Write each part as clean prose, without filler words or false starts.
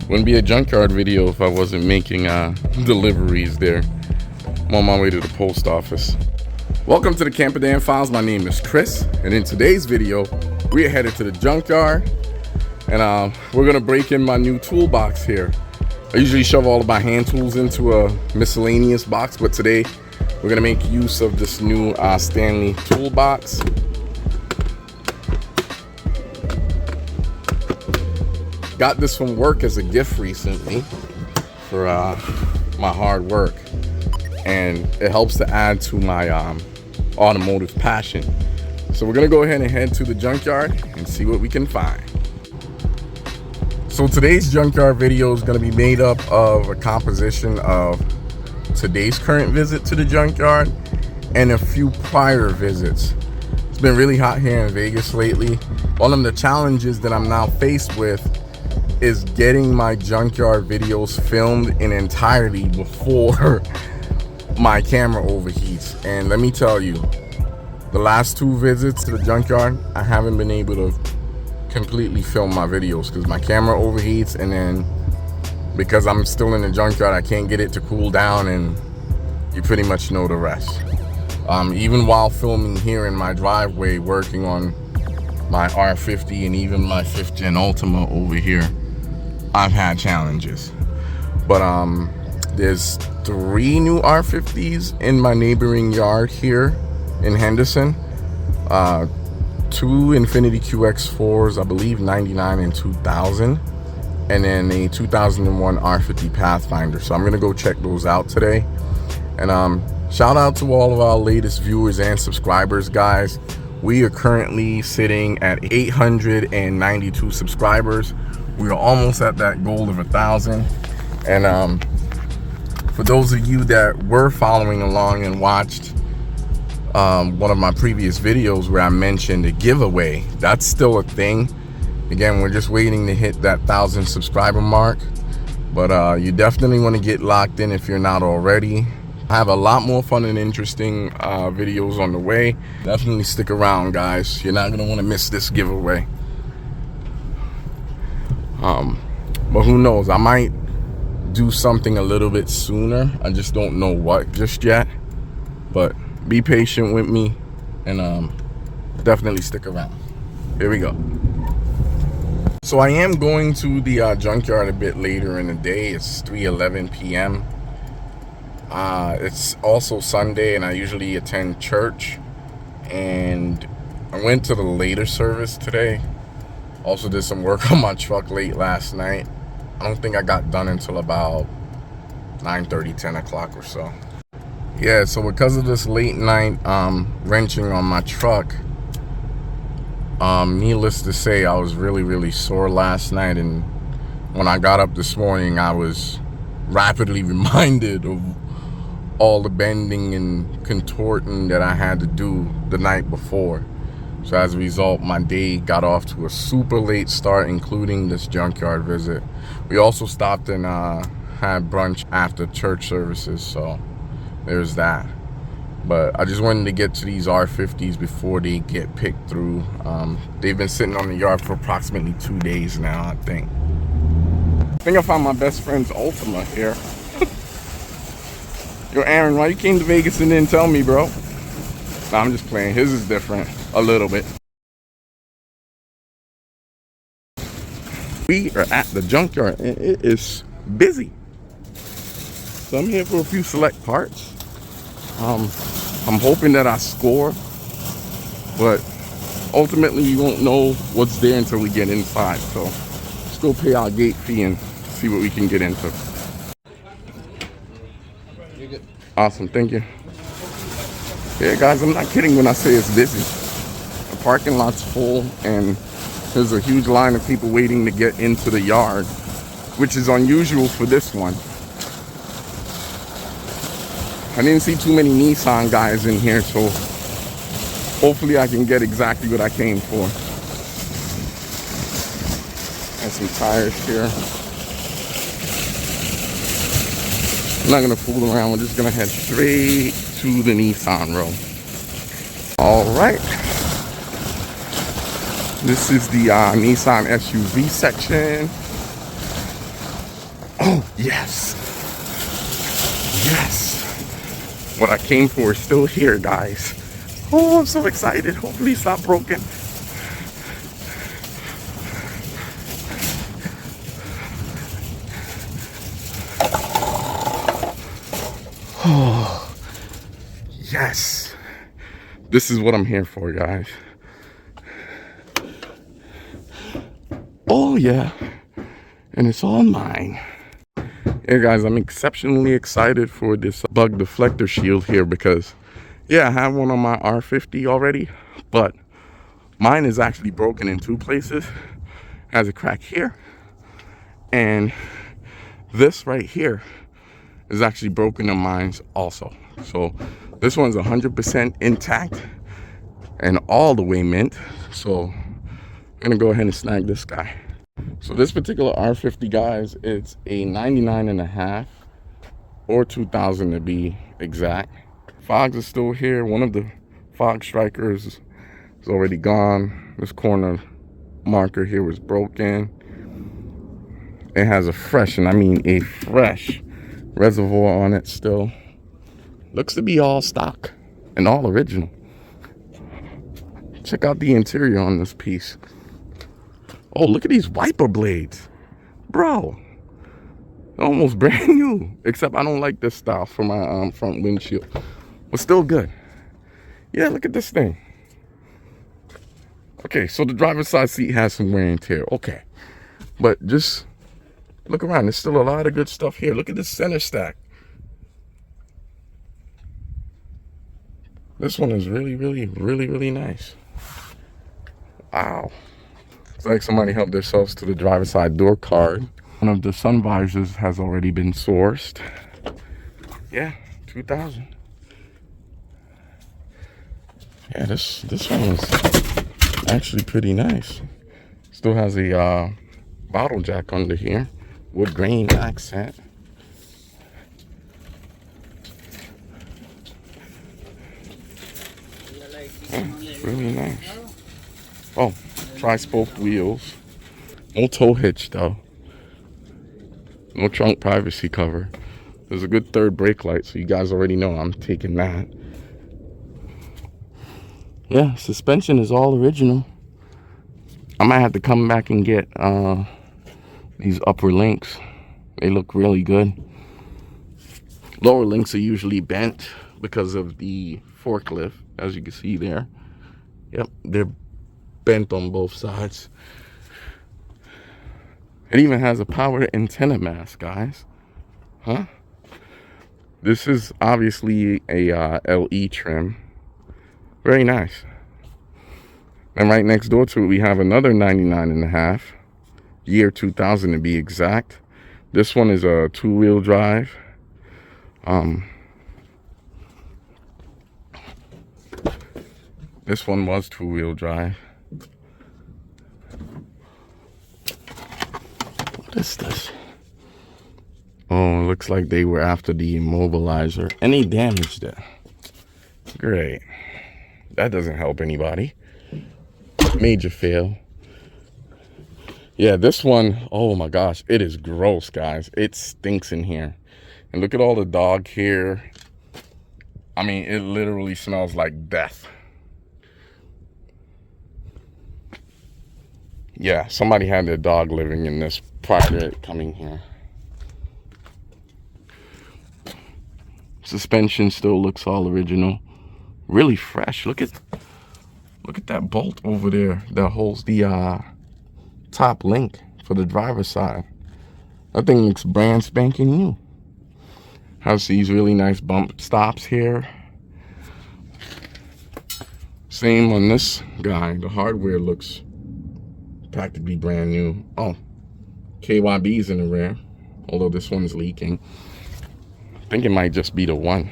Wouldn't be a junkyard video if I wasn't making deliveries there. I'm on my way to the post office. Welcome to the Camperdan Files. My name is Chris, and in today's video, we are headed to the junkyard, and we're gonna break in my new toolbox here. I usually shove all of my hand tools into a miscellaneous box, but today we're gonna make use of this new Stanley toolbox. Got this from work as a gift recently for my hard work, and it helps to add to my automotive passion. So we're gonna go ahead and head to the junkyard and see what we can find. So today's junkyard video is gonna be made up of a composition of today's current visit to the junkyard and a few prior visits. It's been really hot here in Vegas lately. One of the challenges that I'm now faced with is getting my junkyard videos filmed in entirety before my camera overheats. And let me tell you, the last two visits to the junkyard, I haven't been able to completely film my videos because my camera overheats, and then because I'm still in the junkyard, I can't get it to cool down, and you pretty much know the rest. Even while filming here in my driveway, working on my R50 and even my 5th gen Ultima over here, I've had challenges. But there's 3 new R50s in my neighboring yard here in Henderson. 2 Infiniti QX4s, I believe 99 and 2000, and then a 2001 R50 Pathfinder. So I'm gonna go check those out today. And shout out to all of our latest viewers and subscribers, guys. We are currently sitting at 892 subscribers. We are almost at that goal of 1,000. And for those of you that were following along and watched one of my previous videos where I mentioned a giveaway, that's still a thing. Again, we're just waiting to hit that 1,000 subscriber mark. But you definitely want to get locked in if you're not already. I have a lot more fun and interesting videos on the way. Definitely stick around, guys. You're not gonna want to miss this giveaway. But who knows, I might do something a little bit sooner. I just don't know what just yet. But be patient with me, and definitely stick around. Here we go. So I am going to the junkyard a bit later in the day. It's 3:11 p.m. It's also Sunday, and I usually attend church, and I went to the later service today. Also did some work on my truck late last night. I don't think I got done until about 9:30, 10 o'clock or so. Yeah, so because of this late night wrenching on my truck, needless to say, I was really sore last night, and when I got up this morning, I was rapidly reminded of all the bending and contorting that I had to do the night before. So as a result, my day got off to a super late start, including this junkyard visit. We also stopped and had brunch after church services, so there's that. But I just wanted to get to these R50s before they get picked through. They've been sitting on the yard for approximately 2 days now, I think. I found my best friend's Ultima here. Yo, Aaron, why you came to Vegas and didn't tell me, bro? Nah, I'm just playing. His is different, a little bit. We are at the junkyard, and it is busy. So I'm here for a few select parts. I'm hoping that I score, but ultimately you won't know what's there until we get inside. So let's go pay our gate fee and see what we can get into. Awesome, thank you. Yeah, guys, I'm not kidding when I say it's busy. The parking lot's full, and there's a huge line of people waiting to get into the yard, which is unusual for this one. I didn't see too many Nissan guys in here, so hopefully I can get exactly what I came for. And some tires here. I'm not gonna fool around, we're just gonna head straight to the Nissan row. All right. This is the Nissan SUV section. Oh, yes. Yes. What I came for is still here, guys. Oh, I'm so excited. Hopefully it's not broken. Oh, yes. This is what I'm here for, guys. Oh, yeah. And it's all mine. Yeah, guys, I'm exceptionally excited for this bug deflector shield here because, yeah, I have one on my R50 already, but mine is actually broken in two places. Has a crack here, and this right here is actually broken on mine also. So this one's 100% intact and all the way mint. So I'm gonna go ahead and snag this guy. So this particular R50, guys, it's a 99.5 or 2000 to be exact. Fogs is still here. One of the fog strikers is already gone. This corner marker here was broken. It has a fresh, and I mean a fresh reservoir on it still. Looks to be all stock and all original. Check out the interior on this piece. Oh, look at these wiper blades. Bro, almost brand new. Except I don't like this style for my front windshield. But still good. Yeah, look at this thing. Okay, so the driver's side seat has some wear and tear. Okay. But just look around. There's still a lot of good stuff here. Look at this center stack. This one is really nice. Wow. It's like somebody helped themselves to the driver's side door card. One of the sun visors has already been sourced. Yeah, 2000. Yeah, this one is actually pretty nice. Still has a bottle jack under here. Wood grain accent. Yeah, really nice. Oh, tri-spoke wheels. No tow hitch though. No trunk privacy cover. There's a good third brake light, so you guys already know I'm taking that. Yeah, suspension is all original. I might have to come back and get these upper links. They look really good. Lower links are usually bent because of the forklift, as you can see there. Yep, they're bent on both sides. It even has a power antenna mast, guys. Huh? This is obviously a LE trim. Very nice. And right next door to it, we have another 99.5, year 2000 to be exact. This one is a two-wheel drive. This one was two-wheel drive. What is this? Oh, it looks like they were after the immobilizer. And they damaged it. Great. That doesn't help anybody. Major fail. Yeah, this one, oh my gosh, it is gross, guys. It stinks in here. And look at all the dog hair. I mean, it literally smells like death. Yeah, somebody had their dog living in this prior to it coming here. Suspension still looks all original. Really fresh. Look at that bolt over there that holds the top link for the driver's side. That thing looks brand spanking new. Has these really nice bump stops here. Same on this guy. The hardware looks practically brand new. Oh, KYB's in the rear, although this one's leaking. I think it might just be the one.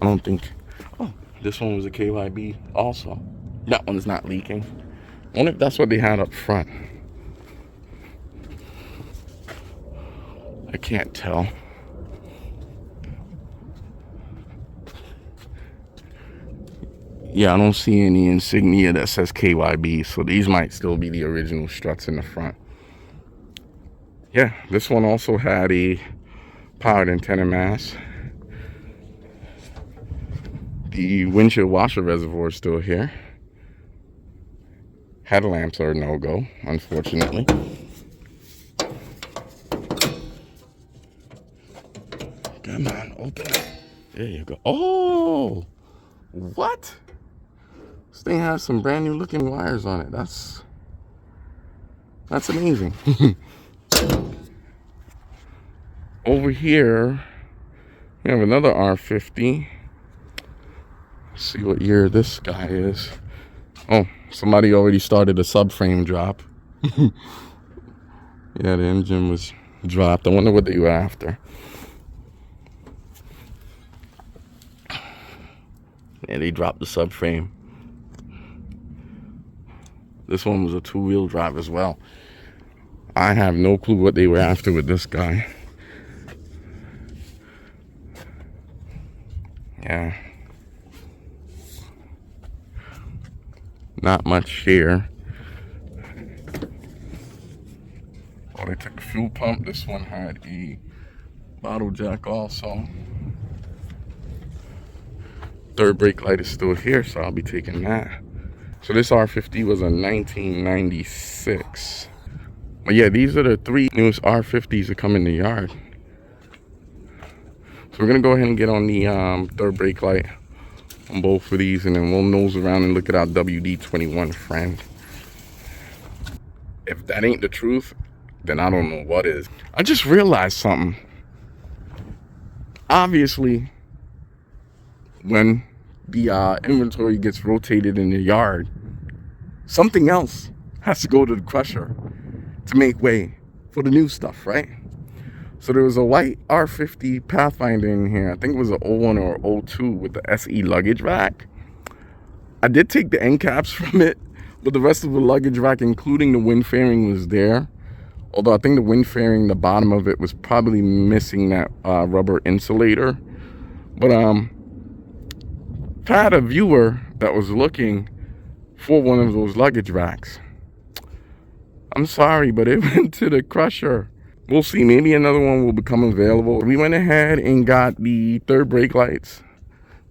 I don't think. Oh, this one was a KYB also. That one's not leaking. I wonder if that's what they had up front. I can't tell. Yeah, I don't see any insignia that says KYB, so these might still be the original struts in the front. Yeah, this one also had a powered antenna mast. The windshield washer reservoir is still here. Headlamps are no-go, unfortunately. Come on, open it. There you go. Oh, what? This thing has some brand new looking wires on it. That's amazing. Over here, we have another R50. Let's see what year this guy is. Oh, somebody already started a subframe drop. Yeah, the engine was dropped. I wonder what they were after. Yeah, they dropped the subframe. This one was a two-wheel drive as well. I have no clue what they were after with this guy. Yeah. Not much here. Oh, they took the fuel pump. This one had a bottle jack also. Third brake light is still here, so I'll be taking that. So this R50 was a 1996. But yeah, these are the three newest R50s that come in the yard. So we're gonna go ahead and get on the third brake light on both of these, and then we'll nose around and look at our WD-21 friend. If that ain't the truth, then I don't know what is. I just realized something. Obviously, when the inventory gets rotated in the yard, something else has to go to the crusher to make way for the new stuff, right? So there was a white R50 Pathfinder in here. I think it was an 01 or 02 with the SE luggage rack. I did take the end caps from it, but the rest of the luggage rack, including the wind fairing, was there. Although I think the wind fairing, the bottom of it was probably missing that rubber insulator. But I had a viewer that was looking for one of those luggage racks. I'm sorry, but it went to the crusher. We'll see, maybe another one will become available. We went ahead and got the third brake lights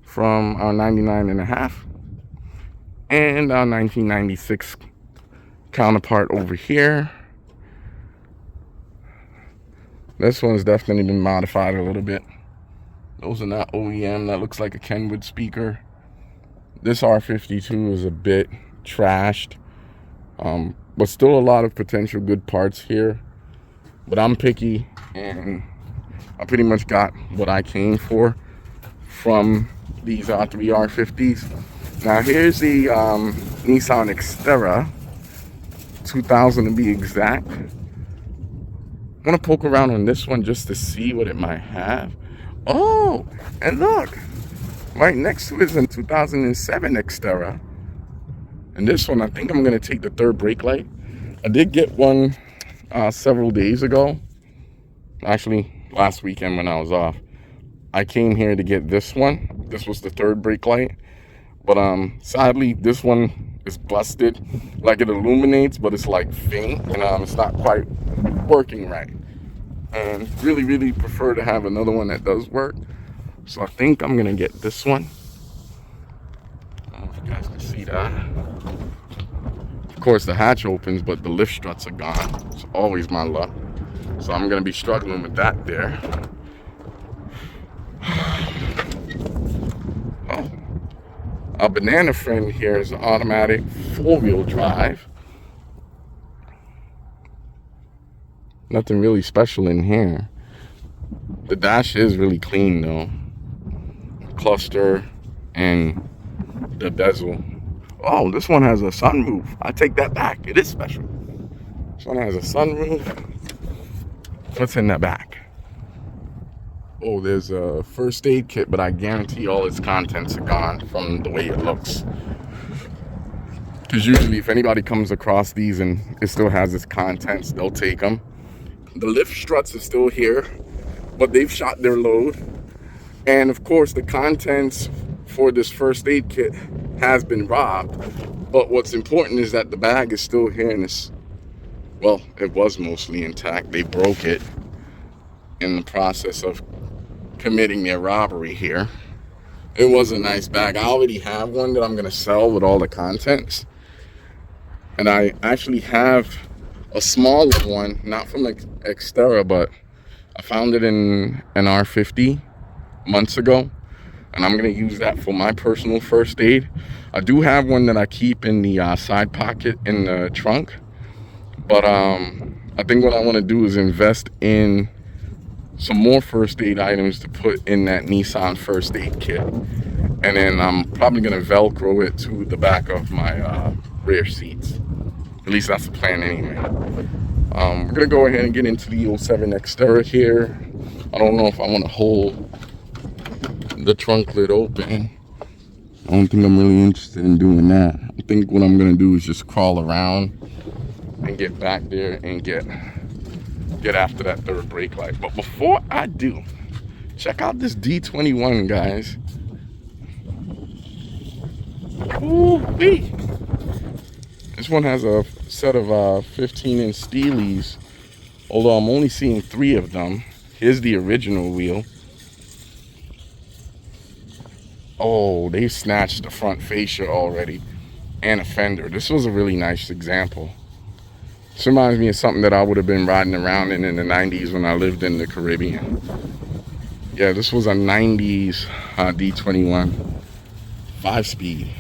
from our 99.5 and our 1996 counterpart over here. This one's definitely been modified a little bit. Those are not OEM. That looks like a Kenwood speaker. This R52 is a bit trashed, but still a lot of potential good parts here. But I'm picky, and I pretty much got what I came for from these three R50s. Now here's the Nissan Xterra 2000 to be exact. I want to poke around on this one just to see what it might have. Oh, and look, right next to it is a 2007 Xterra. And this one, I think I'm going to take the third brake light. I did get one several days ago. Actually, last weekend when I was off. I came here to get this one. This was the third brake light. But sadly, this one is busted. Like, it illuminates, but it's like faint. And it's not quite working right. And really, really prefer to have another one that does work. So I think I'm going to get this one. I don't know if you guys can see that. Of course, the hatch opens, but the lift struts are gone. It's always my luck. So I'm going to be struggling with that there. Oh. Our banana friend here is an automatic four-wheel drive. Nothing really special in here. The dash is really clean though. Cluster and the bezel. Oh, this one has a sunroof. I take that back. It is special. This one has a sunroof. What's in the back? Oh, there's a first aid kit, but I guarantee all its contents are gone from the way it looks. Because usually if anybody comes across these and it still has its contents, they'll take them. The lift struts are still here, but they've shot their load. And of course, the contents for this first aid kit has been robbed. But what's important is that the bag is still here, and it's Well, it was mostly intact. They broke it in the process of committing their robbery here. It was a nice bag. I already have one that I'm going to sell with all the contents. And I actually have a smaller one, not from Xterra, but I found it in an R50 months ago. And I'm going to use that for my personal first aid. I do have one that I keep in the side pocket in the trunk. But I think what I want to do is invest in some more first aid items to put in that Nissan first aid kit. And then I'm probably going to Velcro it to the back of my rear seats. At least that's the plan anyway. We're going to go ahead and get into the 07 Xterra here. I don't know if I want to hold the trunk lid open. I don't think I'm really interested in doing that. I think what I'm going to do is just crawl around and get back there and get after that third brake light. But before I do, check out this D21, guys. Ooh-wee. This one has a set of 15-inch Steelies, although I'm only seeing 3 of them. Here's the original wheel. Oh, they snatched the front fascia already and a fender. This was a really nice example. This reminds me of something that I would have been riding around in the 90s when I lived in the Caribbean. Yeah, this was a 90s D21 5-speed.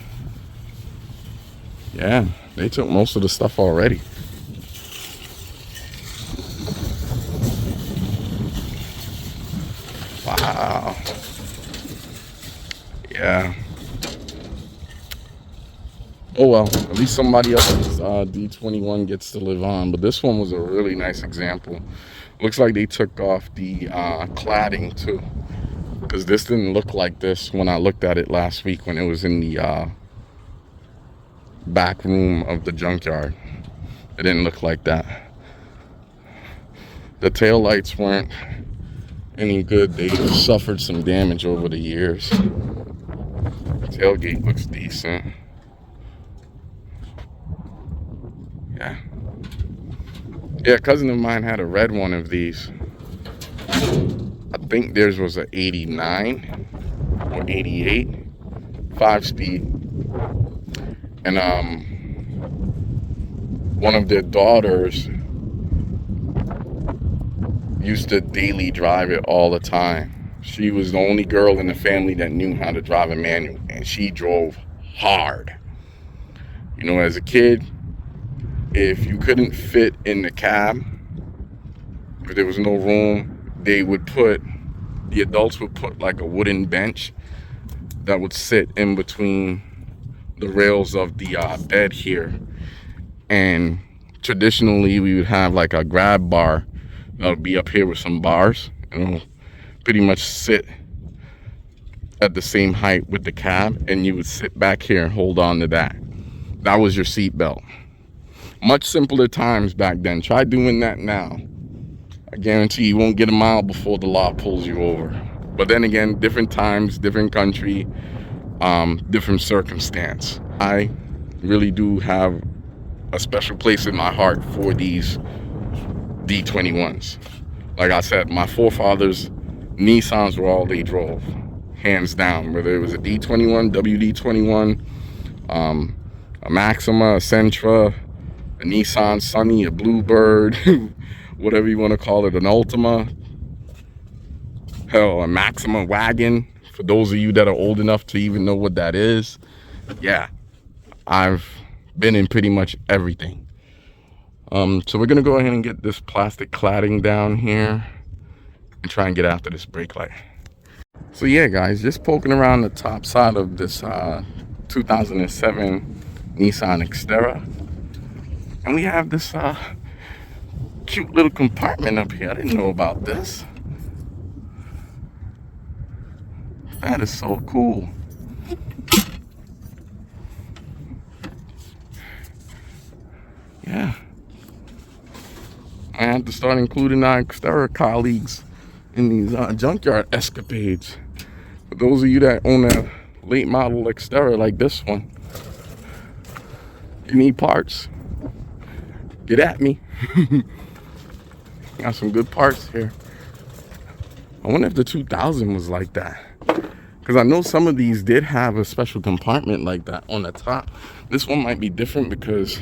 Yeah, they took most of the stuff already. Wow. Yeah. Oh well, at least somebody else's D21 gets to live on. But this one was a really nice example. Looks like they took off the cladding too, because this didn't look like this when I looked at it last week when it was in the back room of the junkyard. It didn't look like that. The tail lights weren't any good. They suffered some damage over the years. The tailgate looks decent. Yeah, a cousin of mine had a red one of these. I think theirs was an 89 or 88 5-speed. And one of their daughters used to daily drive it all the time. She was the only girl in the family that knew how to drive a manual, and she drove hard. You know, as a kid, if you couldn't fit in the cab, if there was no room, the adults would put like a wooden bench that would sit in between the rails of the bed here. And traditionally, we would have like a grab bar that would be up here with some bars, and it'll pretty much sit at the same height with the cab, and you would sit back here and hold on to that. That was your seat belt. Much simpler times back then. Try doing that now. I guarantee you won't get a mile before the law pulls you over. But then again, different times, different country, different circumstance. I really do have a special place in my heart for these D21s. Like I said, my forefathers, Nissans were all they drove, hands down. Whether it was a D21, WD21, a Maxima, a Sentra, a Nissan Sunny, a Bluebird, whatever you want to call it, an Ultima, hell, a Maxima wagon, for those of you that are old enough to even know what that is. Yeah, I've been in pretty much everything. So we're gonna go ahead and get this plastic cladding down here and try and get after this brake light. So yeah, guys, just poking around the top side of this 2007 Nissan Xterra. And we have this cute little compartment up here. I didn't know about this. That is so cool. Yeah. I have to start including our Xterra colleagues in these junkyard escapades. For those of you that own a late model Xterra like this one, you need parts. Get at me. Got some good parts here. I wonder if the 2000 was like that, because I know some of these did have a special compartment like that on the top. This one might be different because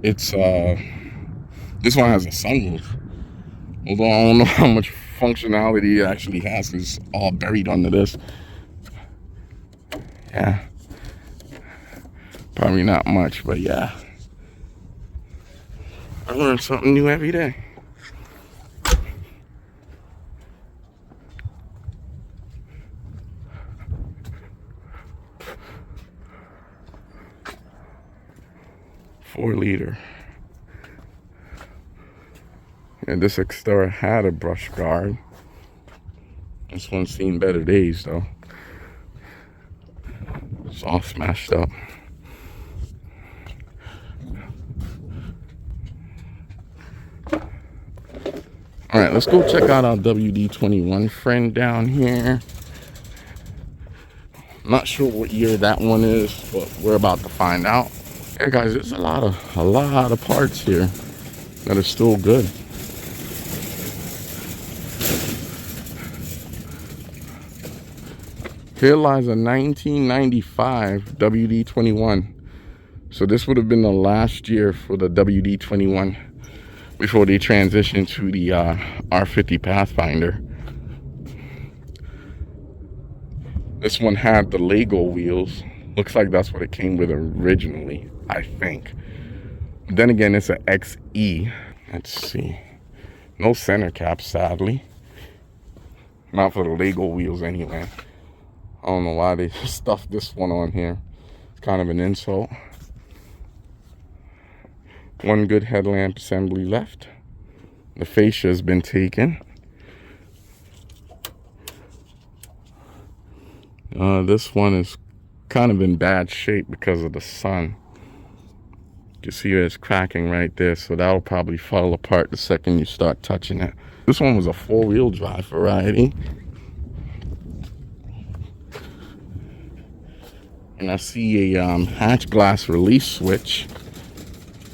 it's this one has a sunroof, although I don't know how much functionality it actually has. It's all buried under this. Yeah, probably not much, but yeah, I learn something new every day. .4 liter. And this Xterra had a brush guard. This one's seen better days though. It's all smashed up. All right, let's go check out our WD-21 friend down here. Not sure what year that one is, but we're about to find out. Yeah, guys, there's a lot of parts here that are still good. Here lies a 1995 WD-21. So this would have been the last year for the WD-21 before they transitioned to the R50 Pathfinder. This one had the Lego wheels. Looks like that's what it came with originally, I think. But then again, it's an XE. Let's see. No center cap, sadly. Not for the Lego wheels anyway. I don't know why they stuffed this one on here. It's kind of an insult. One good headlamp assembly left. The fascia has been taken. This one is kind of in bad shape because of the sun. You can see it's cracking right there, so that'll probably fall apart the second you start touching it. This one was a 4-wheel drive variety. And I see a hatch glass release switch.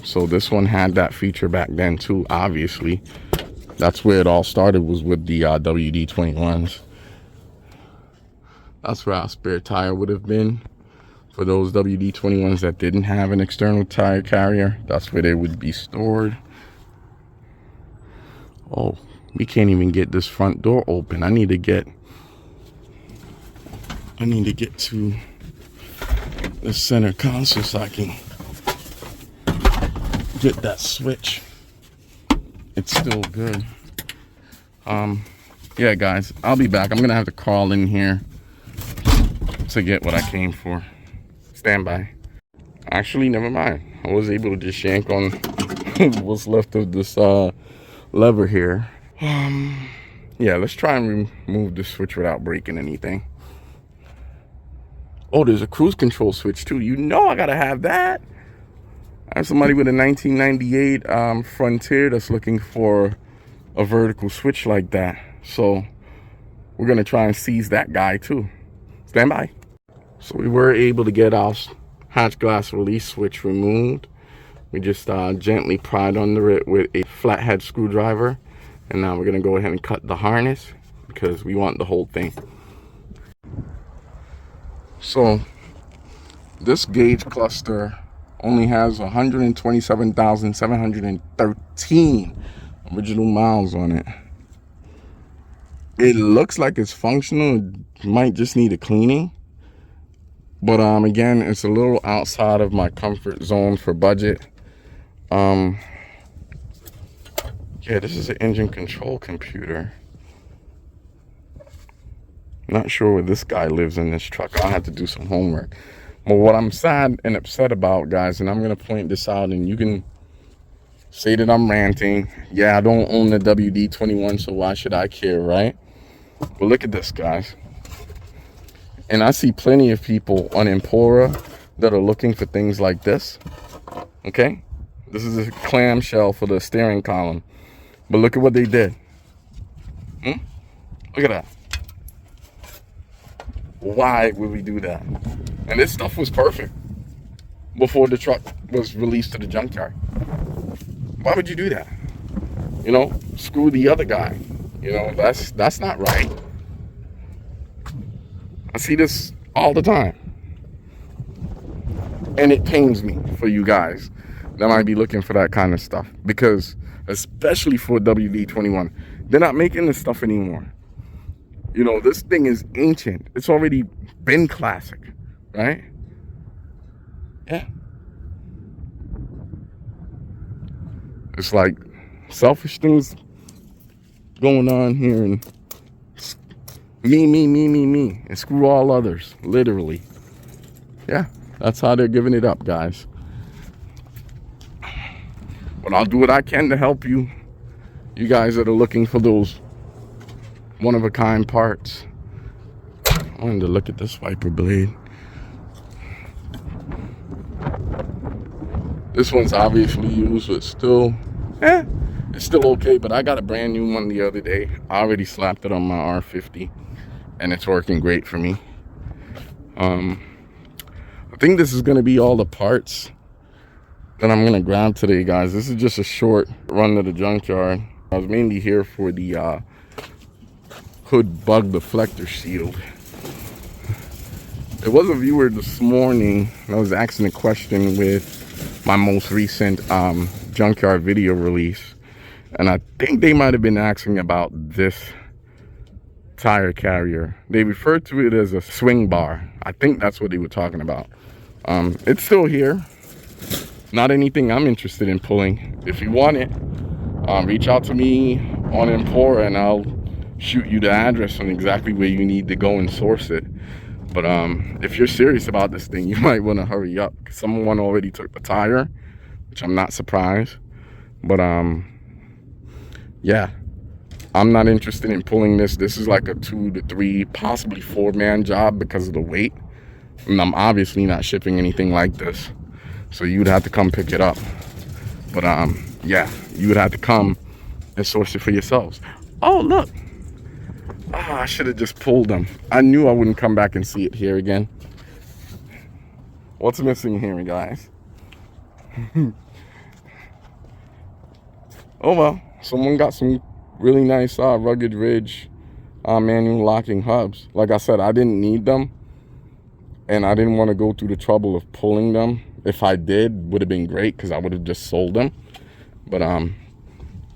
So this one had that feature back then too, obviously. That's where it all started, was with the WD-21s. That's where our spare tire would have been. For those WD-21s that didn't have an external tire carrier, that's where they would be stored. Oh, we can't even get this front door open. I need to get to the center console so I can get that switch. It's still good. Yeah, guys, I'll be back. I'm gonna have to crawl in here to get what I came for. Stand by. Actually, never mind. I was able to just yank on what's left of this lever here. Yeah, let's try and remove the switch without breaking anything. Oh, there's a cruise control switch too. You know I gotta have that. I have somebody with a 1998 Frontier that's looking for a vertical switch like that. So we're gonna try and seize that guy too. Stand by. So we were able to get our hatch glass release switch removed. We just gently pried under it with a flathead screwdriver. And now we're gonna go ahead and cut the harness because we want the whole thing. So this gauge cluster only has 127,713 original miles on it. It looks like it's functional. It might just need a cleaning. But again, it's a little outside of my comfort zone for budget. Yeah, this is an engine control computer. Not sure where this guy lives in this truck. I'll have to do some homework. But what I'm sad and upset about, guys, and I'm going to point this out, and you can say that I'm ranting. Yeah, I don't own the WD-21, so why should I care, right? But look at this, guys. And I see plenty of people on Empora that are looking for things like this. Okay? This is a clamshell for the steering column. But look at what they did. Look at that. Why would we do that? And this stuff was perfect. before the truck was released to the junkyard. Why would you do that? You know, screw the other guy. You know, that's not right. I see this all the time. And it pains me for you guys that might be looking for that kind of stuff. Because, especially for WD-21, they're not making this stuff anymore. You know, this thing is ancient. It's already been classic, right? Yeah. It's like selfish things going on here, and me, and screw all others, literally. Yeah, that's how they're giving it up, guys. But I'll do what I can to help you guys that are looking for those one-of-a-kind parts. I wanted to look at this wiper blade. This one's obviously used, but still, it's still okay. But I got a brand new one the other day. I already slapped it on my R50, and it's working great for me. I think this is going to be all the parts that I'm going to grab today, guys. This is just a short run to the junkyard. I was mainly here for the hood bug deflector shield. There was a viewer this morning that was asking a question with my most recent junkyard video release, and I think they might have been asking about this tire carrier. They referred to it as a swing bar. I think that's what they were talking about. It's still here. Not anything I'm interested in pulling. If you want it, reach out to me on Empora and I'll shoot you the address on exactly where you need to go and source it. But if you're serious about this thing, you might want to hurry up. Someone already took the tire, which I'm not surprised. But yeah, I'm not interested in pulling this. This is like a 2 to 3, possibly 4-man job because of the weight. And I'm obviously not shipping anything like this. So you'd have to come pick it up. But yeah, you would have to come and source it for yourselves. Oh, look. Oh, I should have just pulled them. I knew I wouldn't come back and see it here again. What's missing here, guys? Oh well, someone got some really nice rugged ridge manual locking hubs. Like I said, I didn't need them, and I didn't want to go through the trouble of pulling them. If I did, would have been great because I would have just sold them. But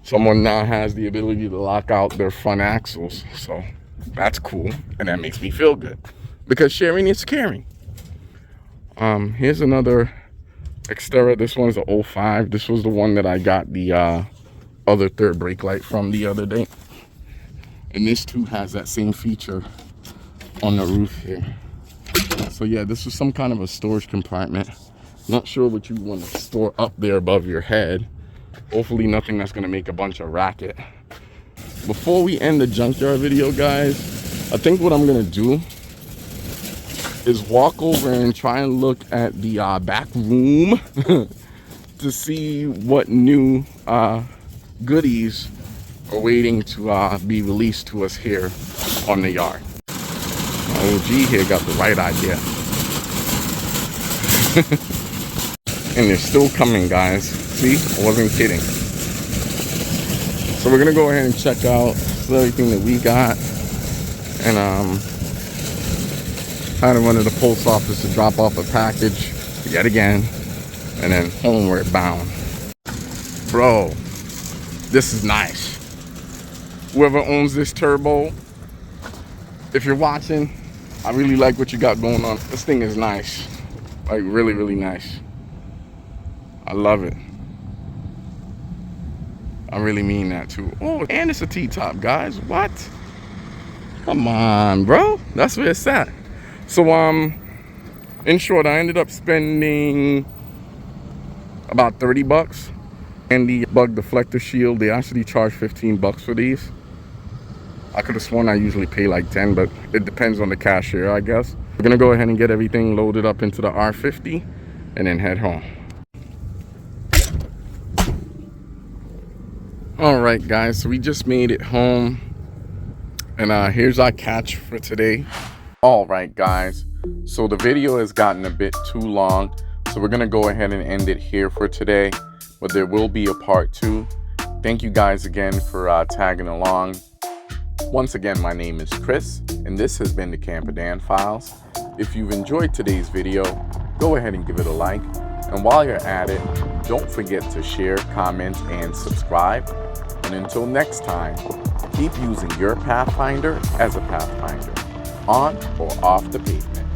someone now has the ability to lock out their front axles, so that's cool, and that makes me feel good because sharing is caring. Here's another Xterra. This one's a 05. This was the one that I got the other third brake light from the other day, and this too has that same feature on the roof here. So yeah, this was some kind of a storage compartment. Not sure what you want to store up there above your head. Hopefully nothing that's going to make a bunch of racket. Before we end the junkyard video, guys, I think what I'm going to do is walk over and try and look at the back room to see what new goodies are waiting to be released to us here on the yard. OG here got the right idea. And they're still coming, guys. See, I wasn't kidding. So we're gonna go ahead and check out everything that we got, and kind of run to the post office to drop off a package yet again, and then homeward bound. Bro, this is nice. Whoever owns this turbo, if you're watching, I really like what you got going on. This thing is nice, like really, really nice. I love it. I really mean that too. Oh, and it's a T-top, guys. What? Come on, bro. That's where it's at. So, in short, I ended up spending about 30 bucks. And the bug deflector shield, they actually charge 15 bucks for these. I could have sworn I usually pay like 10, but it depends on the cashier, I guess. We're gonna go ahead and get everything loaded up into the R50 and then head home. All right, guys, so we just made it home, and here's our catch for today. All right, guys, so the video has gotten a bit too long, So we're going to go ahead and end it here for today, but there will be a part 2. Thank you guys again for tagging along. Once again, my name is Chris, and this has been the Camper Dan Files. If you've enjoyed today's video, go ahead and give it a like. And while you're at it, don't forget to share, comment, and subscribe. And until next time, keep using your Pathfinder as a Pathfinder, on or off the pavement.